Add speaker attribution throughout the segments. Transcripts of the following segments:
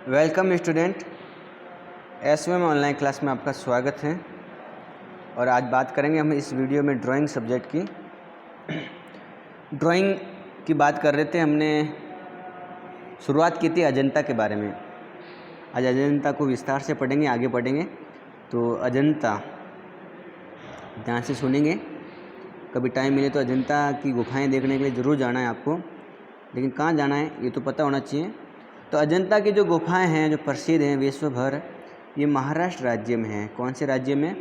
Speaker 1: Welcome student, SVM online class में आपका स्वागत है। और आज बात करेंगे हम इस वीडियो में ड्राइंग सब्जेक्ट की। ड्राइंग की बात कर रहे थे, हमने शुरुआत की थी अजंता के बारे में। आज अजंता को विस्तार से पढ़ेंगे, आगे पढ़ेंगे। तो अजंता ध्यान से सुनेंगे, कभी टाइम मिले तो अजंता की गुफाएं देखने के लिए ज़रूर जाना है आपको। लेकिन कहाँ जाना है ये तो पता होना चाहिए। तो अजंता की जो गुफाएं हैं, जो प्रसिद्ध हैं विश्व भर, ये महाराष्ट्र राज्य में हैं। कौन से राज्य में?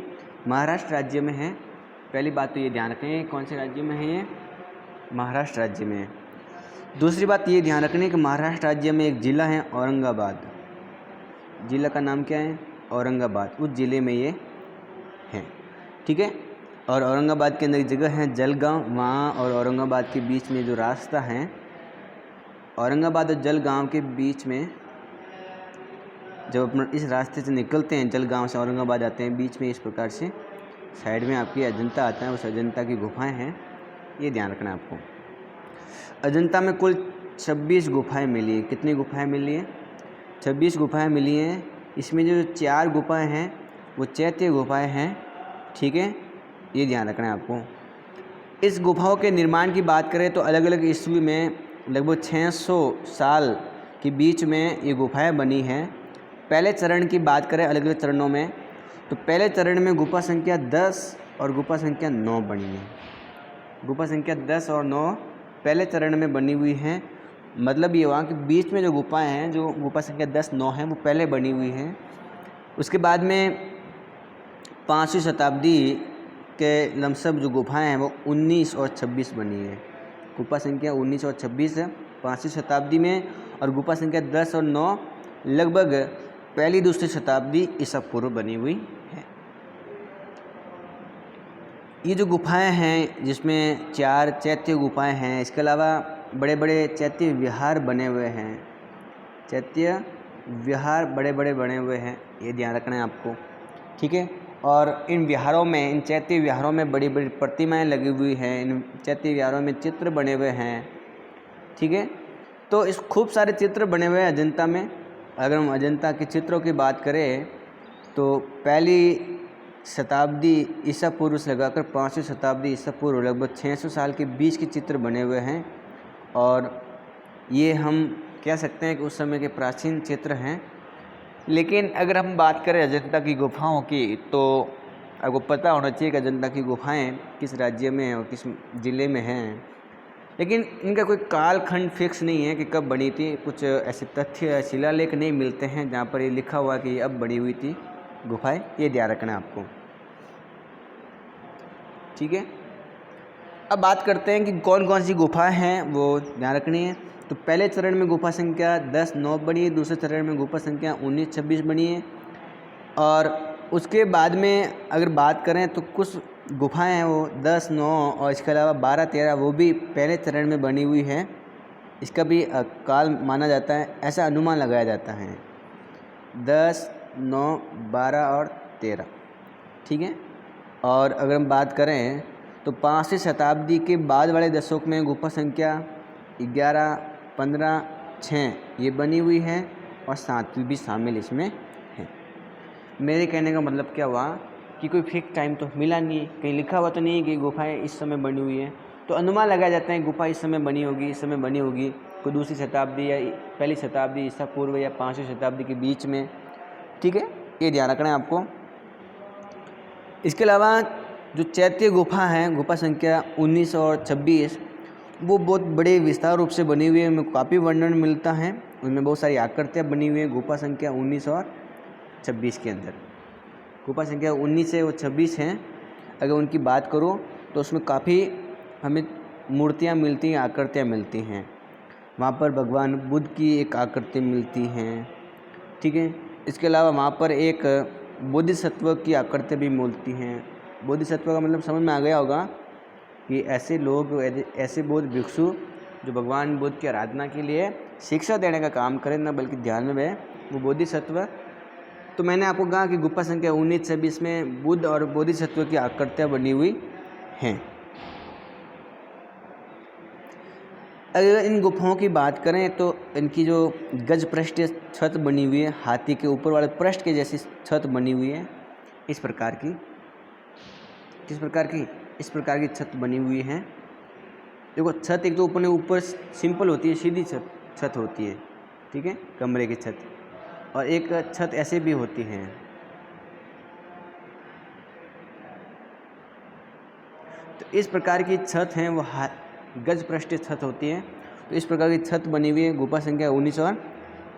Speaker 1: महाराष्ट्र राज्य में है। पहली बात तो ये ध्यान रखें, कौन से राज्य में है ये? महाराष्ट्र राज्य में है। दूसरी बात ये ध्यान रखनी कि महाराष्ट्र राज्य में एक ज़िला है औरंगाबाद। ज़िला का नाम क्या है? औरंगाबाद। उस ज़िले में ये है, ठीक है। और औरंगाबाद के अंदर एक जगह है जलगांव, वहाँ और औरंगाबाद के बीच में जो रास्ता है, औरंगाबाद और जलगांव के बीच में जब अपना इस रास्ते से निकलते हैं, जलगांव से औरंगाबाद आते हैं, बीच में इस प्रकार से साइड में आपकी अजंता आता है। उस अजंता की गुफाएं हैं, ये ध्यान रखना है आपको। अजंता में कुल 26 गुफाएं मिली हैं। कितनी गुफाएं मिली हैं? 26 गुफाएं मिली हैं। इसमें जो 4 गुफाएं हैं वो चैत्य गुफाएं हैं, ठीक है, ये ध्यान रखना है आपको। इस गुफाओं के निर्माण की बात करें तो अलग अलग ईस्वी में लगभग 600 साल के बीच में ये गुफाएं बनी हैं। पहले चरण की बात करें अलग अलग चरणों में, तो पहले चरण में गुफा संख्या 10 और गुफा संख्या 9 बनी है। गुफा संख्या 10 और 9 पहले चरण में बनी हुई हैं। मतलब ये हुआ कि बीच में जो गुफाएं हैं, जो गुफा संख्या 10-9 है, वो पहले बनी हुई हैं। उसके बाद में 5वीं शताब्दी के लमसम जो गुफाएं हैं वो 19 और 26 बनी है। गुफा संख्या 19 और 26 है 5वीं शताब्दी में, और गुफा संख्या 10 और 9 लगभग पहली दूसरी शताब्दी ईसा पूर्व बनी हुई है। ये जो गुफाएं हैं, जिसमें 4 चैत्य गुफाएं हैं, इसके अलावा बड़े बड़े चैत्य विहार बने हुए हैं। चैत्य विहार बड़े बड़े बने हुए हैं, ये ध्यान रखना है आपको, ठीक है। और इन विहारों में, इन चैत्य विहारों में बड़ी बड़ी प्रतिमाएं लगी हुई हैं। इन चैत्य विहारों में चित्र बने हुए हैं, ठीक है। तो इस खूब सारे चित्र बने हुए हैं अजंता में। अगर हम अजंता के चित्रों की बात करें तो पहली शताब्दी ईसा पूर्व से लगाकर 5वीं शताब्दी ईसा पूर्व, लगभग 600 साल के बीच के चित्र बने हुए हैं। और ये हम कह सकते हैं कि उस समय के प्राचीन चित्र हैं। लेकिन अगर हम बात करें अजंता की गुफाओं की, तो आपको पता होना चाहिए कि अजंता की गुफाएं किस राज्य में हैं और किस ज़िले में हैं। लेकिन इनका कोई कालखंड फिक्स नहीं है कि कब बनी थी। कुछ ऐसे तथ्य, शिलालेख नहीं मिलते हैं जहाँ पर ये लिखा हुआ कि ये अब बनी हुई थी गुफाएं, ये ध्यान रखना है आपको, ठीक है। अब बात करते हैं कि कौन कौन सी गुफाएं हैं, वो ध्यान रखनी है। तो पहले चरण में गुफा संख्या 10-9 बनी है। दूसरे चरण में गुफा संख्या 19-26 बनी है। और उसके बाद में अगर बात करें तो कुछ गुफाएं हैं वो 10-9 और इसके अलावा 12-13 वो भी पहले चरण में बनी हुई है। इसका भी काल माना जाता है, ऐसा अनुमान लगाया जाता है, 10, 9, 12 और 13, ठीक है। और अगर हम बात करें तो 5वीं शताब्दी के बाद वाले दशक में गुफा संख्या 11, 15, 6 ये बनी हुई है, और 7वीं भी शामिल इसमें है। मेरे कहने का मतलब क्या हुआ कि कोई फिक्स टाइम तो मिला नहीं, कहीं लिखा हुआ तो नहीं है कि गुफाएं इस समय बनी हुई है। तो अनुमान लगाया जाता है गुफा इस समय बनी होगी, इस समय बनी होगी, कोई दूसरी शताब्दी या पहली शताब्दी ईसा पूर्व या 5वीं शताब्दी के बीच में, ठीक है, ये ध्यान रखना है आपको। इसके अलावा जो चैत्य गुफा हैं, गुफा संख्या 19 और 26, वो बहुत बड़े विस्तार रूप से बनी हुई है, उनमें काफ़ी वर्णन मिलता है, उनमें बहुत सारी आकृतियाँ बनी हुई हैं। गुफा संख्या 19 और 26 के अंदर, गुफा संख्या 19 से वो 26 हैं, अगर उनकी बात करूँ तो उसमें काफ़ी हमें मूर्तियाँ मिलती हैं, आकृतियाँ मिलती हैं। वहाँ पर भगवान बुद्ध की एक आकृति मिलती हैं, ठीक है। इसके अलावा वहाँ पर एक बोधिसत्व की आकृति भी मिलती हैं। बोधिसत्व का मतलब समझ में आ गया होगा कि ऐसे लोग, ऐसे बौद्ध भिक्षु जो भगवान बुद्ध की आराधना के लिए शिक्षा देने का काम करें, न बल्कि ध्यान में रहे, वो बोधिसत्व। तो मैंने आपको कहा कि गुफा संख्या 19-26 में बुद्ध और बोधिसत्व की आकृतियाँ बनी हुई हैं। अगर इन गुफाओं की बात करें तो इनकी जो गज पृष्ठ छत बनी हुई है, हाथी के ऊपर वाले पृष्ठ के जैसी छत बनी हुई है, इस प्रकार की, किस प्रकार की, इस प्रकार की छत बनी हुई है। देखो छत एक तो ऊपर सिंपल होती है, सीधी छत होती है, ठीक है, कमरे की छत, और एक छत ऐसे भी होती है। तो इस प्रकार की छत है वो गज पृष्ठ छत होती है। तो इस प्रकार की छत बनी हुई है गुफा संख्या 19 और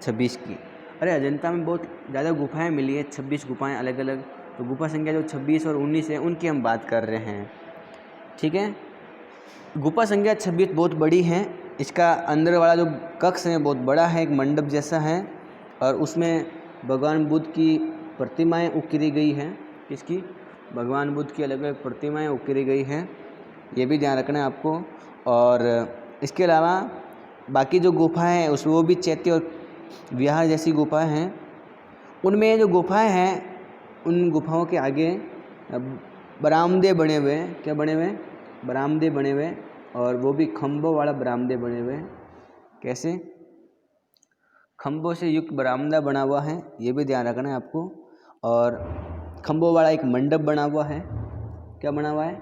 Speaker 1: 26 की। अरे अजंता में बहुत ज़्यादा गुफाएं मिली है, 26 गुफाएं अलग अलग। तो गुफा संख्या जो 26 और 19 है उनकी हम बात कर रहे हैं, ठीक है। गुफा संख्या 26 बहुत बड़ी है। इसका अंदर वाला जो कक्ष है बहुत बड़ा है, एक मंडप जैसा है, और उसमें भगवान बुद्ध की प्रतिमाएं उकेरी गई हैं। किसकी? भगवान बुद्ध की अलग अलग प्रतिमाएं उकेरी गई हैं, ये भी ध्यान रखना है आपको। और इसके अलावा बाकी जो गुफाएं हैं उसमें वो भी चैत्य और विहार जैसी गुफाएं हैं। उनमें जो गुफाएं हैं उन गुफाओं के आगे बरामदे बने हुए हैं। क्या बने हुए हैं? बरामदे बने हुए, और वो भी खंभों वाला बरामदे बने हुए हैं। कैसे? खंभों से युक्त बरामदा बना हुआ है, ये भी ध्यान रखना है आपको। और खंभों वाला एक मंडप बना हुआ है। क्या बना हुआ है?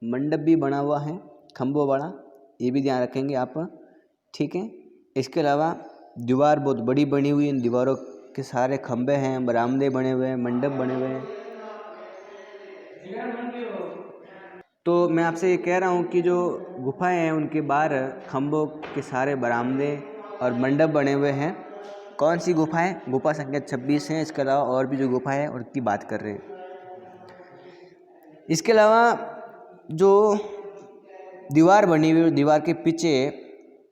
Speaker 1: मंडप भी बना हुआ है खंभों वाला, ये भी ध्यान रखेंगे आप, ठीक है। इसके अलावा दीवार बहुत बड़ी बनी हुई है, इन दीवारों के सारे खंभे हैं, बरामदे बने हुए हैं, मंडप बने हुए हैं। तो मैं आपसे ये कह रहा हूँ कि जो गुफाएं हैं उनके बाहर खंभों के सारे बरामदे और मंडप बने हुए हैं। कौन सी गुफाएं? गुफा संख्या 26 है। इसके अलावा और भी जो गुफाएं हैं उनकी बात कर रहे हैं। इसके अलावा जो दीवार बनी हुई, दीवार के पीछे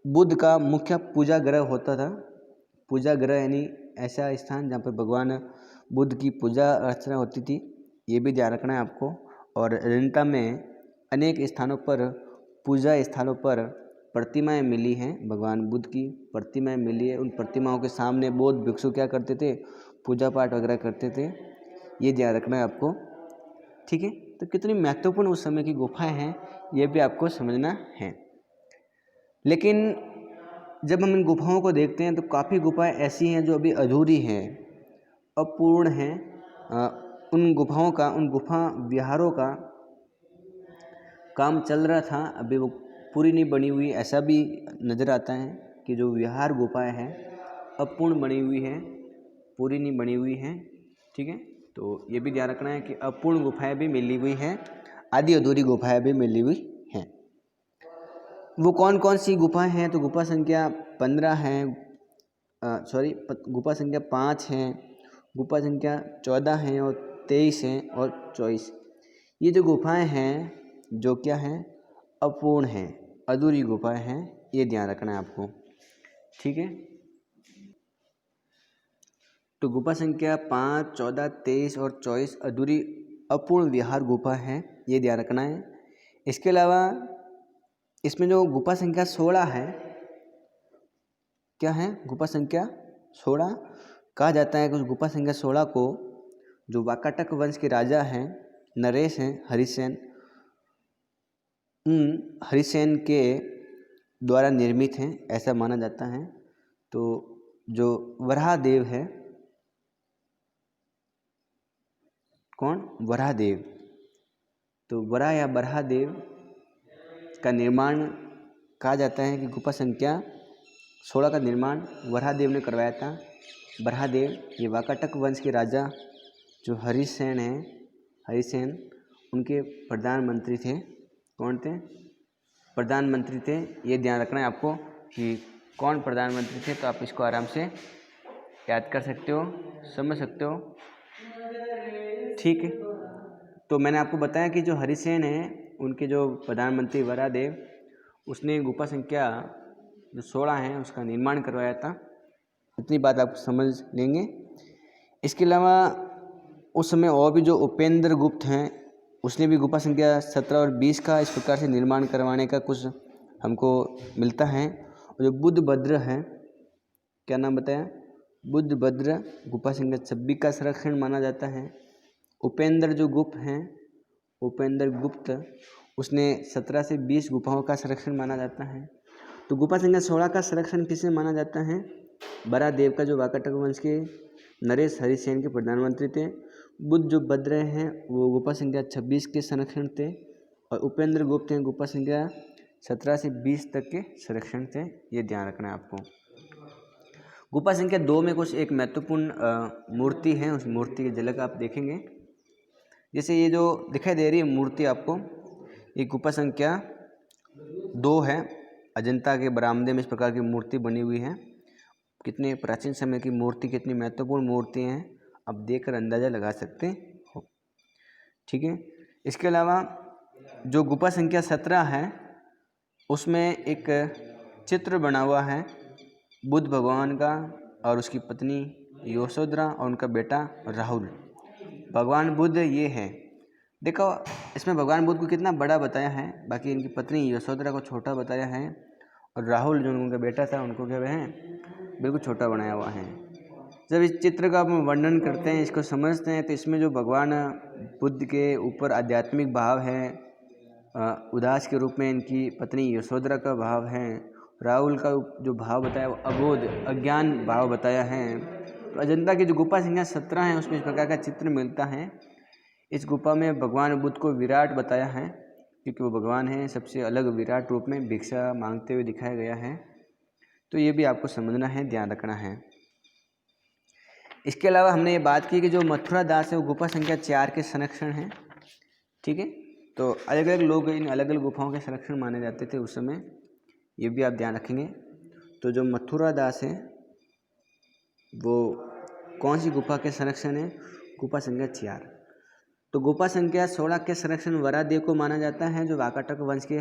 Speaker 1: बुद्ध का मुख्य पूजा गृह होता था। पूजा गृह यानी ऐसा स्थान जहाँ पर भगवान बुद्ध की पूजा अर्चना होती थी, ये भी ध्यान रखना है आपको। और अजंता में अनेक स्थानों पर, पूजा स्थानों पर प्रतिमाएं मिली हैं, भगवान बुद्ध की प्रतिमाएं मिली है। उन प्रतिमाओं के सामने बौद्ध भिक्षु क्या करते थे? पूजा पाठ वगैरह करते थे, ये ध्यान रखना है आपको, ठीक है। तो कितनी महत्वपूर्ण उस समय की गुफाएं हैं ये भी आपको समझना है। लेकिन जब हम इन गुफाओं को देखते हैं तो काफ़ी गुफाएं ऐसी हैं जो अभी अधूरी हैं, अपूर्ण हैं। उन गुफाओं का, उन गुफा विहारों का काम चल रहा था, अभी वो पूरी नहीं बनी हुई। ऐसा भी नज़र आता है कि जो विहार गुफाएं हैं अपूर्ण बनी हुई हैं, पूरी नहीं बनी हुई हैं, ठीक है। तो ये भी ध्यान रखना है कि अपूर्ण गुफाएं भी मिली हुई हैं, आधी अधूरी गुफाएं भी मिली हुई हैं। वो कौन कौन सी गुफाएं हैं? तो गुफा संख्या 15 है, गुफा संख्या 5 है, गुफा संख्या 14 है, और 23 है, और 24। ये जो गुफाएं हैं जो क्या हैं? अपूर्ण हैं, अधूरी गुफाएं हैं, ये ध्यान रखना है आपको, ठीक है। तो गुफा संख्या 5, 14, 23 और 24 अधूरी अपूर्ण विहार गुफा है, ये ध्यान रखना है। इसके अलावा इसमें जो गुफा संख्या 16 है, क्या है? गुफा संख्या 16 कहा जाता है कि उस गुफा संख्या 16 को जो वाकाटक वंश के राजा हैं, नरेश हैं, हरिसेन, उन हरिसेन के द्वारा निर्मित हैं, ऐसा माना जाता है। तो जो वराहदेव है, कौन? वराहदेव। तो वराह या बराहदेव का निर्माण कहा जाता है कि गुफा संख्या 16 का निर्माण वराहदेव ने करवाया था। बराहदेव ये वाकाटक वंश के राजा जो हरिसेन हैं, हरिसेन उनके प्रधानमंत्री थे। कौन थे? प्रधानमंत्री थे। ये ध्यान रखना है आपको कि कौन प्रधानमंत्री थे, तो आप इसको आराम से याद कर सकते हो, समझ सकते हो, ठीक है। तो मैंने आपको बताया कि जो हरिसेन है उनके जो प्रधानमंत्री वराहदेव, उसने गुफा संख्या जो 16 है उसका निर्माण करवाया था। इतनी बात आप समझ लेंगे। इसके अलावा उस समय और भी जो उपेंद्र गुप्त हैं उसने भी गुफा संख्या 17 और 20 का इस प्रकार से निर्माण करवाने का कुछ हमको मिलता है। और जो बुद्धभद्र हैं, क्या नाम बताया? बुद्धभद्र, गुफा संख्या 26 का संरक्षण माना जाता है। उपेंद्र जो गुप्त हैं, उपेंद्र गुप्त, उसने 17 से 20 गुफाओं का संरक्षण माना जाता है। तो गुफा संख्या 16 का संरक्षण किसे माना जाता है? बरादेव का, जो वाकाटक वंश के नरेश हरिसेन के प्रधानमंत्री थे। बुद्ध जो भद्र हैं वो गुफा संख्या 26 के संरक्षण थे, और उपेंद्र गुप्त हैं गुफा संख्या 17 से 20 तक के संरक्षण थे। ये ध्यान रखना है आपको। गुफा संख्या 2 में कुछ एक महत्वपूर्ण मूर्ति है, उस मूर्ति की झलक आप देखेंगे। जैसे ये जो दिखाई दे रही है मूर्ति आपको, ये गुफा संख्या 2 है। अजंता के बरामदे में इस प्रकार की मूर्ति बनी हुई है। कितने प्राचीन समय की मूर्ति, कितनी महत्वपूर्ण मूर्ति हैं, आप देखकर अंदाज़ा लगा सकते हो। ठीक है। इसके अलावा जो गुफा संख्या 17 है उसमें एक चित्र बना हुआ है बुद्ध भगवान का और उसकी पत्नी यशोधरा और उनका बेटा राहुल। भगवान बुद्ध ये है, देखो इसमें भगवान बुद्ध को कितना बड़ा बताया है, बाकी इनकी पत्नी यशोधरा को छोटा बताया है, और राहुल जो उनका बेटा था उनको क्या है बिल्कुल छोटा बनाया हुआ है। जब इस चित्र का हम वर्णन करते हैं, इसको समझते हैं, तो इसमें जो भगवान बुद्ध के ऊपर आध्यात्मिक भाव है, उदास के रूप में इनकी पत्नी यशोधरा का भाव है, राहुल का जो भाव बताया वो अबोध अज्ञान भाव बताया है। तो अजंता की जो गुफा संख्या 17 है उसमें इस प्रकार का चित्र मिलता है। इस गुफा में भगवान बुद्ध को विराट बताया है, क्योंकि वो भगवान है, सबसे अलग विराट रूप में भिक्षा मांगते हुए दिखाया गया है। तो ये भी आपको समझना है, ध्यान रखना है। इसके अलावा हमने ये बात की कि जो मथुरा दास है वो गुफा संख्या 4 के संरक्षण हैं। ठीक है। तो अलग अलग लोग इन अलग अलग गुफाओं के संरक्षण माने जाते थे उस समय, ये भी आप ध्यान रखेंगे। तो जो मथुरा दास है वो कौन सी गुफा के संरक्षण है? गुफा संख्या 4। तो गुफा संख्या 16 के संरक्षण वरादेव को माना जाता है, जो वाकाटक वंश के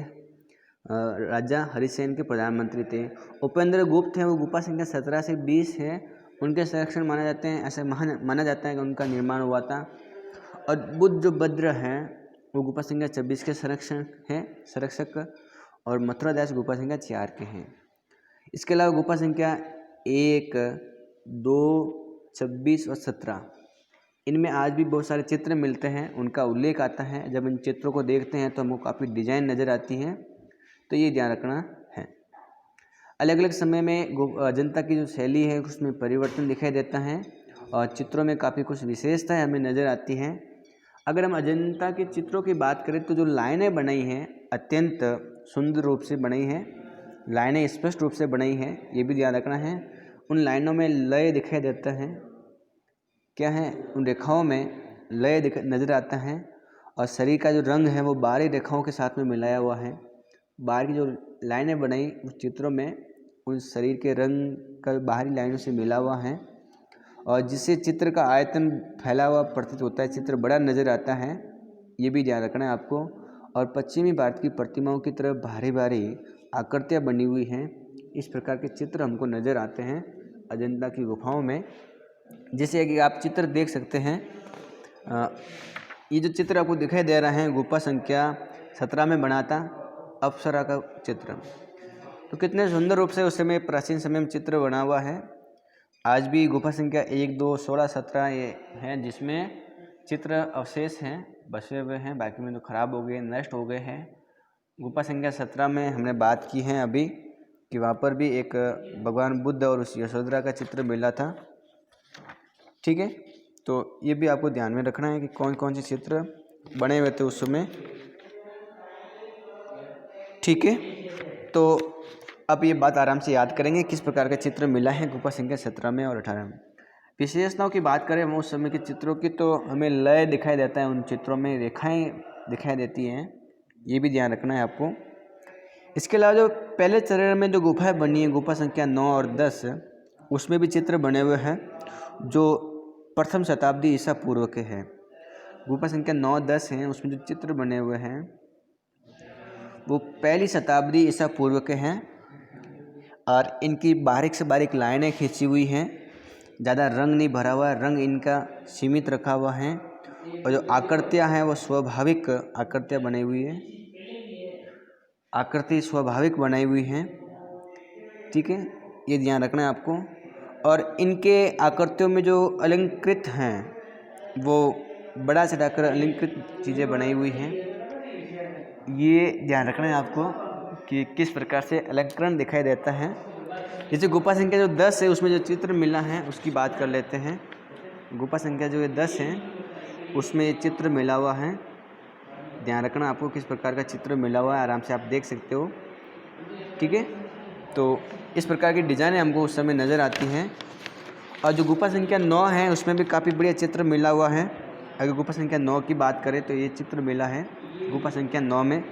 Speaker 1: राजा हरिसेन के प्रधानमंत्री थे। उपेंद्र गुप्त हैं वो गुफा संख्या 17 से 20 है, उनके संरक्षण माने जाते हैं। ऐसे माना जाता है कि उनका निर्माण हुआ था। और बुद्ध जो भद्र हैं वो गुफा संख्या 26 के संरक्षक, और मथुरा दास गुफा संख्या 4 के हैं। इसके अलावा गुफा संख्या 1, 2, 26 और 17, इनमें आज भी बहुत सारे चित्र मिलते हैं, उनका उल्लेख आता है। जब इन चित्रों को देखते हैं तो हमको काफ़ी डिजाइन नज़र आती है, तो ये ध्यान रखना है। अलग अलग समय में अजंता की जो शैली है उसमें परिवर्तन दिखाई देता है, और चित्रों में काफ़ी कुछ विशेषताएं हमें नज़र आती हैं। अगर हम अजंता के चित्रों की बात करें तो जो लाइनें बनाई हैं अत्यंत सुंदर रूप से बनाई हैं, लाइनें स्पष्ट रूप से बनाई हैं, ये भी ध्यान रखना है। उन लाइनों में लय दिखाई देता है, क्या है, उन रेखाओं में लय नज़र आता है। और शरीर का जो रंग है वो बाहरी रेखाओं के साथ में मिलाया हुआ है। बाहर की जो लाइनें बनाई उस चित्रों में उन शरीर के रंग का बाहरी लाइनों से मिला हुआ है, और जिससे चित्र का आयतन फैला हुआ प्रतीत होता है, चित्र बड़ा नज़र आता है, ये भी ध्यान रखना है आपको। और पश्चिमी भारत की प्रतिमाओं की तरह भारी भारी आकृतियाँ बनी हुई हैं, इस प्रकार के चित्र हमको नज़र आते हैं अजंता की गुफाओं में। जैसे कि आप चित्र देख सकते हैं, ये जो चित्र आपको दिखाई दे रहा है गुफा संख्या 17 में बना था अप्सरा का चित्र, तो कितने सुंदर रूप से उस समय प्राचीन समय में चित्र बना हुआ है। आज भी गुफा संख्या 1, 2, 16, 17 ये हैं जिसमें चित्र अवशेष हैं, बचे हुए हैं, बाकी में तो खराब हो गए, नष्ट हो गए हैं। गुफा संख्या 17 में हमने बात की है अभी कि वहाँ पर भी एक भगवान बुद्ध और उस यशोधरा का चित्र मिला था। ठीक है। तो ये भी आपको ध्यान में रखना है कि कौन कौन से चित्र बने हुए थे उस समय। ठीक है। तो अब ये बात आराम से याद करेंगे किस प्रकार का चित्र मिला है गुफा संख्या 17 में और 18 में। विशेषताओं की बात करें हम उस समय के चित्रों की, तो हमें लय दिखाई देता है, उन चित्रों में रेखाएं दिखाई देती हैं, ये भी ध्यान रखना है आपको। इसके अलावा जो पहले चरण में जो गुफाएं बनी है गुफा संख्या 9 और 10, उसमें भी चित्र बने हुए हैं जो प्रथम शताब्दी ईसा पूर्व के हैं। गुफा संख्या 9, 10 हैं, उसमें जो चित्र बने हुए हैं वो पहली शताब्दी ईसा पूर्व के हैं, और इनकी बारीक से बारीक लाइनें खींची हुई हैं, ज़्यादा रंग नहीं भरा हुआ, रंग इनका सीमित रखा हुआ है, और जो आकृतियाँ हैं वो स्वाभाविक आकृतियाँ बनाई हुई है, आकृति स्वाभाविक बनाई हुई हैं। ठीक है, ये ध्यान रखना है आपको। और इनके आकृतियों में जो अलंकृत हैं वो बड़ा चढ़ाकर अलंकृत चीज़ें बनाई हुई हैं, ये ध्यान रखना है आपको। कि किस प्रकार से अलंकरण दिखाई देता है। जैसे गुफा संख्या जो 10 है उसमें जो चित्र मिला है उसकी बात कर लेते हैं। गुफा संख्या जो 10 है उसमें ये चित्र मिला हुआ है। ध्यान रखना आपको किस प्रकार का चित्र मिला हुआ है, आराम से आप देख सकते हो। ठीक है, तो इस प्रकार की डिज़ाइनें हमको उस समय नज़र आती हैं। और जो गुफा संख्या 9 है उसमें भी काफ़ी बढ़िया चित्र मिला हुआ है। अगर गुफा संख्या 9 की बात करें तो ये चित्र मिला है गुफा संख्या 9 में।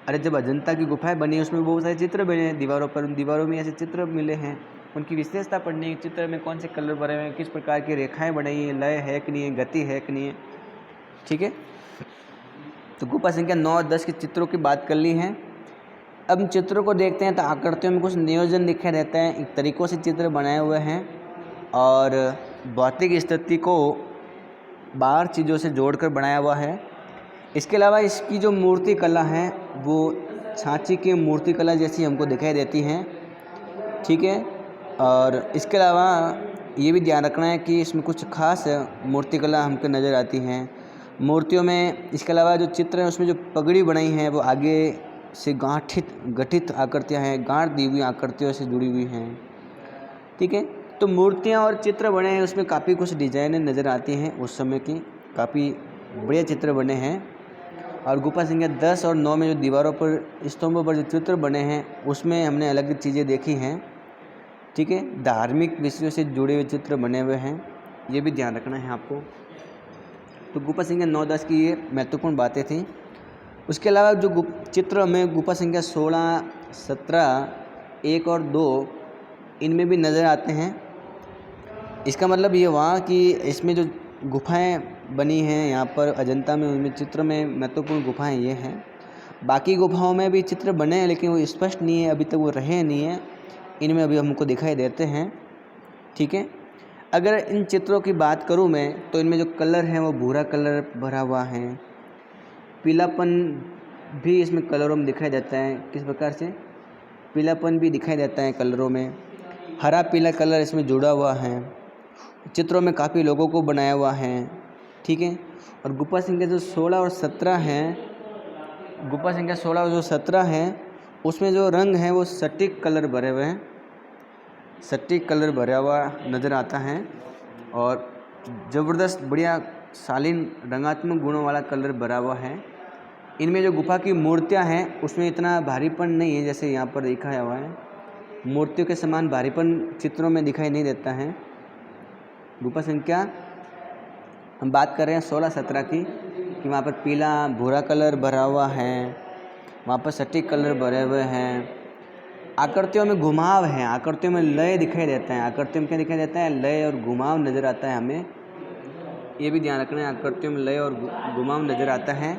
Speaker 1: अरे जब अजंता की गुफाएं बनी उसमें बहुत सारे चित्र बने हैं दीवारों पर, उन दीवारों में ऐसे चित्र मिले हैं। उनकी विशेषता पढ़नी है, चित्र में कौन से कलर भरे हुए हैं, किस प्रकार की रेखाएं बनाई हैं, लय है कि नहीं है, गति है कि नहीं है। ठीक है, तो गुफा संख्या 9 और 10 के चित्रों की बात कर ली है। अब चित्रों को देखते हैं तो आकृतियों में कुछ नियोजन दिखाई देता है, एक तरीक़ों से चित्र बनाए हुए हैं और भौतिक स्थिति को बाहर चीज़ों से जोड़कर बनाया हुआ है। इसके अलावा इसकी जो मूर्ति कला है वो छांची की मूर्ति कला जैसी हमको दिखाई देती हैं। ठीक है, और इसके अलावा ये भी ध्यान रखना है कि इसमें कुछ खास मूर्ति कला हमको नज़र आती हैं मूर्तियों में। इसके अलावा जो चित्र है उसमें जो पगड़ी बनाई है वो आगे से गठित आकृतियाँ हैं, गांठ दी हुई आकृतियों से जुड़ी हुई हैं। ठीक है, तो मूर्तियाँ और चित्र बने हैं उसमें काफ़ी कुछ डिजाइनें नज़र आती हैं उस समय की, काफ़ी बढ़िया चित्र बने हैं। और गुफा संख्या 10 और 9 में जो दीवारों पर स्तंभों पर जो चित्र बने हैं उसमें हमने अलग अलग चीज़ें देखी हैं। ठीक है, धार्मिक विषयों से जुड़े हुए चित्र बने हुए हैं, ये भी ध्यान रखना है आपको। तो गुफा संख्या 9-10 की ये महत्वपूर्ण बातें थी। उसके अलावा जो चित्र हमें गुफा संख्या 16, 17, 1 और 2 इनमें भी नज़र आते हैं। इसका मतलब ये हुआ कि इसमें जो गुफाएं बनी हैं यहाँ पर अजंता में, उनमें चित्र में महत्वपूर्ण गुफाएं ये हैं। बाकी गुफाओं में भी चित्र बने हैं लेकिन वो स्पष्ट नहीं है, अभी तक वो रहे नहीं हैं, इनमें अभी हमको दिखाई देते हैं। ठीक है, अगर इन चित्रों की बात करूँ मैं तो इनमें जो कलर है वो भूरा कलर भरा हुआ है, पीलापन भी इसमें कलरों में दिखाई देता है। किस प्रकार से पीलापन भी दिखाई देता है कलरों में, हरा पीला कलर इसमें जुड़ा हुआ है। चित्रों में काफ़ी लोगों को बनाया हुआ है। ठीक है, और गुफा संख्या जो 16 और 17 हैं, गुफा संख्या 16 और जो 17 हैं उसमें जो रंग है वो सटीक कलर भरे हुए हैं, सटीक कलर भरा हुआ नज़र आता है और ज़बरदस्त बढ़िया शालीन रंगात्मक गुणों वाला कलर भरा हुआ है। इनमें जो गुफा की मूर्तियां हैं उसमें इतना भारीपन नहीं है जैसे यहाँ पर दिखाया हुआ है, मूर्तियों के समान भारीपन चित्रों में दिखाई नहीं देता है। गुफा संख्या हम बात कर रहे हैं 16-17 की, कि वहाँ पर पीला भूरा कलर भरा हुआ है, वहाँ पर सटीक कलर भरे हुए हैं, आकृतियों में घुमाव है, आकृतियों में लय दिखाई देता है। आकृतियों में क्या दिखाई देता है? लय और घुमाव नज़र आता है हमें, ये भी ध्यान रखना है, आकृतियों में लय और घुमाव नज़र आता है।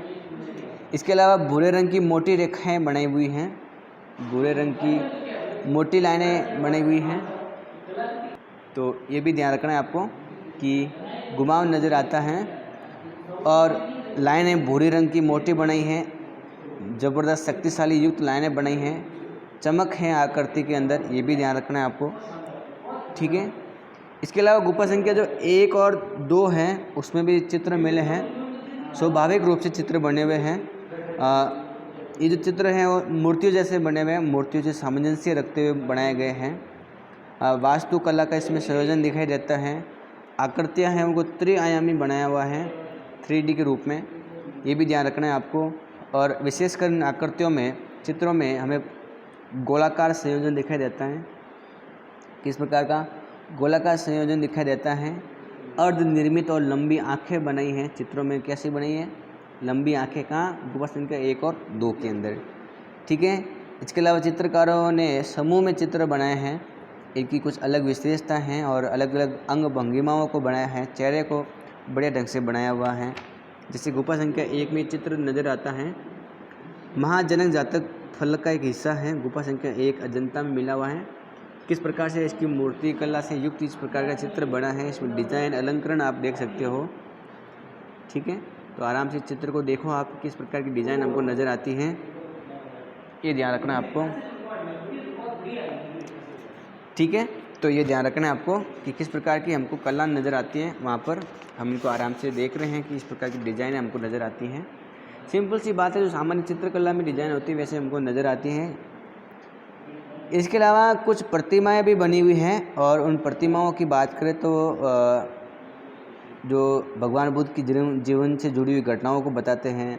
Speaker 1: इसके अलावा भूरे रंग की मोटी रेखाएँ बनाई हुई हैं, भूरे रंग की मोटी लाइनें बनी हुई हैं, तो ये भी ध्यान रखना है आपको कि घुमाव नज़र आता है और लाइनें भूरे रंग की मोटी बनाई हैं, ज़बरदस्त शक्तिशाली युक्त लाइनें बनाई हैं, चमक है आकृति के अंदर, ये भी ध्यान रखना है आपको। ठीक है, इसके अलावा गुफा संख्या जो 1 और 2 हैं उसमें भी चित्र मिले हैं, स्वाभाविक रूप से चित्र बने हुए हैं। ये जो चित्र हैं वो मूर्तियों जैसे बने हुए हैं, मूर्तियों से सामंजस्य रखते हुए बनाए गए हैं। वास्तुकला का इसमें संयोजन दिखाई देता है। आकृतियाँ हैं उनको त्रिआयामी बनाया हुआ है 3D के रूप में, ये भी ध्यान रखना है आपको। और विशेषकर इन आकृतियों में, चित्रों में हमें गोलाकार संयोजन दिखाई देता है। किस प्रकार का गोलाकार संयोजन दिखाई देता है? अर्धनिर्मित और लंबी आँखें बनाई हैं चित्रों में। कैसी बनाई है? लंबी आँखें कहाँ? गुफा संख्या 1 और 2 के अंदर। ठीक है, इसके अलावा चित्रकारों ने समूह में चित्र बनाए हैं, इनकी कुछ अलग विशेषता हैं और अलग अलग अंग भंगिमाओं को बनाया है, चेहरे को बड़े ढंग से बनाया हुआ है। जैसे गुफा संख्या 1 में चित्र नज़र आता है, महाजनक जातक फलक का एक हिस्सा है, गुफा संख्या 1 अजंता में मिला हुआ है। किस प्रकार से इसकी मूर्ति कला से युक्त इस प्रकार का चित्र बना है, इसमें डिज़ाइन अलंकरण आप देख सकते हो। ठीक है, तो आराम से चित्र को देखो आप, किस प्रकार की डिज़ाइन हमको नज़र आती है, ये ध्यान रखना है आपको। ठीक है, तो ये ध्यान रखना है आपको कि किस प्रकार की हमको कला नज़र आती है, वहाँ पर हम इनको आराम से देख रहे हैं कि इस प्रकार की डिज़ाइन हमको नज़र आती हैं। सिंपल सी बात है, जो सामान्य चित्रकला में डिजाइन होती है वैसे हमको नज़र आती हैं। इसके अलावा कुछ प्रतिमाएं भी बनी हुई हैं, और उन प्रतिमाओं की बात करें तो जो भगवान बुद्ध की जीवन से जुड़ी हुई घटनाओं को बताते हैं।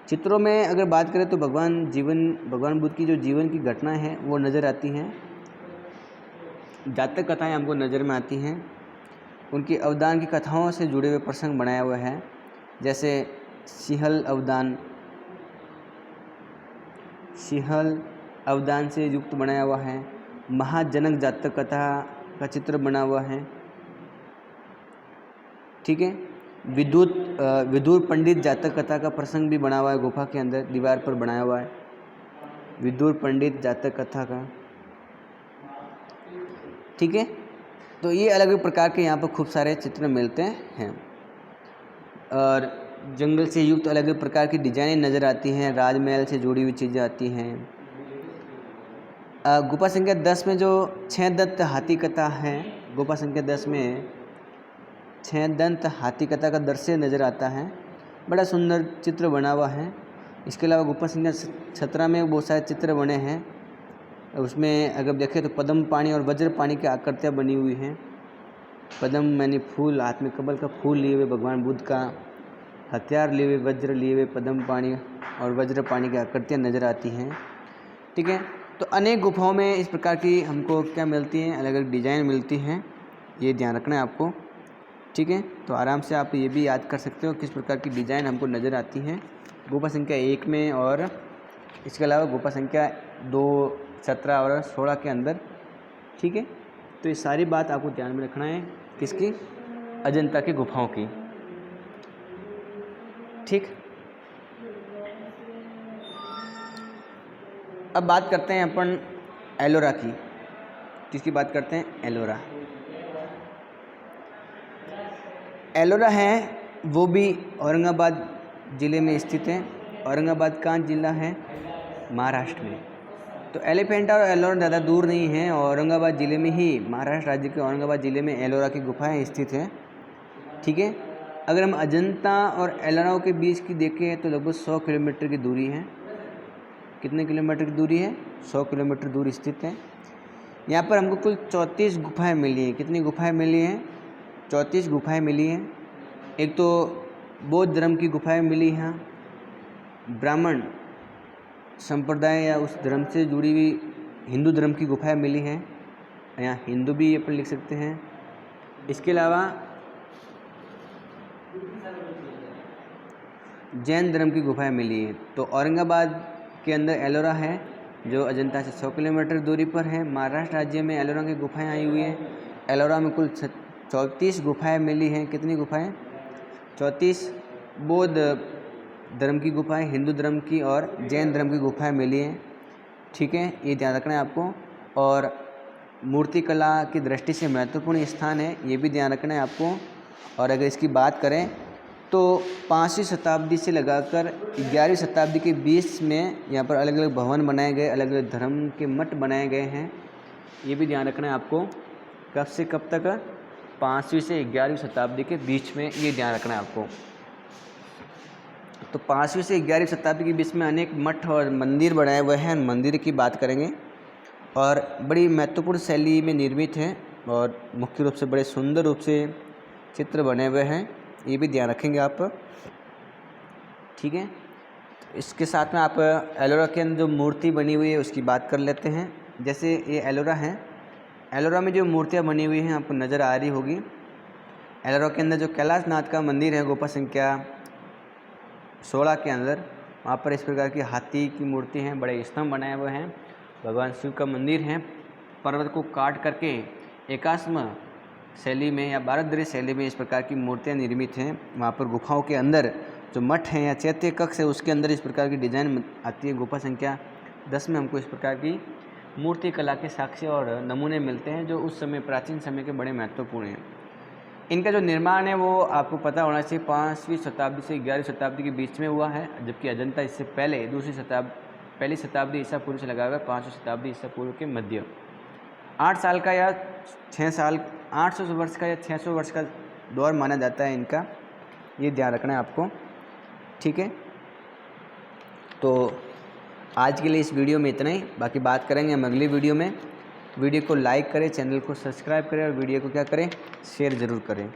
Speaker 1: चित्रों में अगर बात करें तो भगवान बुद्ध की जो जीवन की घटनाएं हैं वो नज़र आती हैं। जातक कथाएं हमको नज़र में आती हैं। उनकी अवदान की कथाओं से जुड़े हुए प्रसंग बनाए हुए हैं, जैसे सिंहल अवदान से युक्त बनाया हुआ है। महाजनक जातक कथा का चित्र बना हुआ है, ठीक है। विदुर पंडित जातक कथा का प्रसंग भी बना हुआ है, गुफा के अंदर दीवार पर बनाया हुआ है, विदुर पंडित जातक कथा का, ठीक है। तो ये अलग अलग प्रकार के यहाँ पर खूब सारे चित्र मिलते हैं, और जंगल से युक्त अलग अलग प्रकार की डिजाइनें नज़र आती हैं, राजमहल से जुड़ी हुई चीज़ें आती हैं। गुफा संख्या 10 में जो 6 दंत हाथी कथा है, गुफा संख्या 10 में 6 दंत हाथी कथा का दृश्य नज़र आता है, बड़ा सुंदर चित्र बना हुआ है। इसके अलावा गुफा संख्या 17 में बहुत सारे चित्र बने हैं। उसमें अगर देखें तो पद्म पाणी और वज्र पाणी की आकृतियाँ बनी हुई हैं। पद्म यानी फूल, हाथ में कमल का फूल लिए हुए भगवान बुद्ध का, हथियार लिए हुए, वज्र लिए हुए, पद्म पाणी और वज्र पाणी की आकृतियाँ नज़र आती हैं, ठीक है। तो अनेक गुफाओं में इस प्रकार की हमको क्या मिलती हैं, अलग अलग डिजाइन मिलती हैं, ये ध्यान रखना है आपको, ठीक है। तो आराम से आप ये भी याद कर सकते हो किस प्रकार की डिज़ाइन हमको नज़र आती है गुफा संख्या 1 में, और इसके अलावा गुफा संख्या 2, 17 और 16 के अंदर, ठीक है। तो ये सारी बात आपको ध्यान में रखना है, किसकी, अजंता की गुफाओं की, ठीक। अब बात करते हैं अपन एलोरा की। किसकी बात करते हैं, एलोरा। एलोरा है वो भी औरंगाबाद ज़िले में स्थित है। औरंगाबाद कहाँ जिला है, महाराष्ट्र में। तो एलिफेंटा और एलोरा ज़्यादा दूर नहीं है, औरंगाबाद ज़िले में ही, महाराष्ट्र राज्य के औरंगाबाद ज़िले में एलोरा की गुफाएं स्थित है, ठीक है। अगर हम अजंता और एलोरा के बीच की देखें तो लगभग 100 किलोमीटर की दूरी है। कितने किलोमीटर की दूरी है, 100 किलोमीटर दूर स्थित है। यहाँ पर हमको कुल 34 गुफाएं मिली हैं। कितनी गुफाएं मिली हैं, 34 गुफाएं मिली हैं। एक तो बौद्ध धर्म की गुफाएं मिली हैं, ब्राह्मण संप्रदाय या उस धर्म से जुड़ी हुई हिंदू धर्म की गुफाएं मिली हैं, यहाँ हिंदू भी अपन लिख सकते हैं। इसके अलावा जैन धर्म की गुफाएं मिली हैं। तो औरंगाबाद के अंदर एलोरा है, जो अजंता से 100 किलोमीटर दूरी पर है। महाराष्ट्र राज्य में एलोरा की गुफाएं आई हुई हैं। एलोरा में कुल 34 गुफाएं मिली हैं। कितनी गुफाएं, 34 बौद्ध धर्म की गुफाएं, हिंदू धर्म की और जैन धर्म की गुफाएं मिली हैं, ठीक है। ये ध्यान रखना है आपको। और मूर्तिकला की दृष्टि से महत्वपूर्ण स्थान है, ये भी ध्यान रखना है आपको। और अगर इसकी बात करें तो 5वीं शताब्दी से लगाकर 11वीं शताब्दी के बीच में यहाँ पर अलग अलग भवन बनाए गए, अलग अलग धर्म के मठ बनाए गए हैं, ये भी ध्यान रखना है आपको। कब से कब तक, 5वीं से 11वीं शताब्दी के बीच में, ये ध्यान रखना है आपको। तो 5वीं से 11वीं शताब्दी के बीच में अनेक मठ और मंदिर बनाए हुए हैं। मंदिर की बात करेंगे और बड़ी महत्वपूर्ण शैली में निर्मित है और मुख्य रूप से बड़े सुंदर रूप से चित्र बने हुए हैं, ये भी ध्यान रखेंगे आप, ठीक है। इसके साथ में आप एलोरा के अंदर जो मूर्ति बनी हुई है उसकी बात कर लेते हैं। जैसे ये एलोरा है, एलोरा में जो मूर्तियाँ बनी हुई हैं आपको नज़र आ रही होगी। एलोरा के अंदर जो कैलाश नाथ का मंदिर है गुफा संख्या 16 के अंदर, वहाँ पर इस प्रकार की हाथी की मूर्ति हैं, बड़े स्तंभ बनाए हुए हैं, भगवान शिव का मंदिर है। पर्वत को काट करके एकाश्म शैली में या भारतद्री शैली में इस प्रकार की मूर्तियाँ निर्मित हैं। वहाँ पर गुफाओं के अंदर जो मठ हैं या चैत्य कक्ष है उसके अंदर इस प्रकार की डिज़ाइन आती है। गुफा संख्या 10 में हमको इस प्रकार की मूर्ति कला के साक्ष्य और नमूने मिलते हैं जो उस समय प्राचीन समय के बड़े महत्वपूर्ण हैं। इनका जो निर्माण है वो आपको पता होना चाहिए 5वीं शताब्दी से 11वीं शताब्दी के बीच में हुआ है, जबकि अजंता इससे पहले पहली शताब्दी ईसा पूर्व से लगाकर 5वीं शताब्दी ईसा पूर्व के मध्य 8 साल का या 6 साल 800 वर्ष का या 600 वर्ष का दौर माना जाता है इनका, ये ध्यान रखना है आपको, ठीक है। तो आज के लिए इस वीडियो में इतना ही, बाकी बात करेंगे हम अगली वीडियो में। वीडियो को लाइक करें, चैनल को सब्सक्राइब करें और वीडियो को क्या करें, शेयर ज़रूर करें।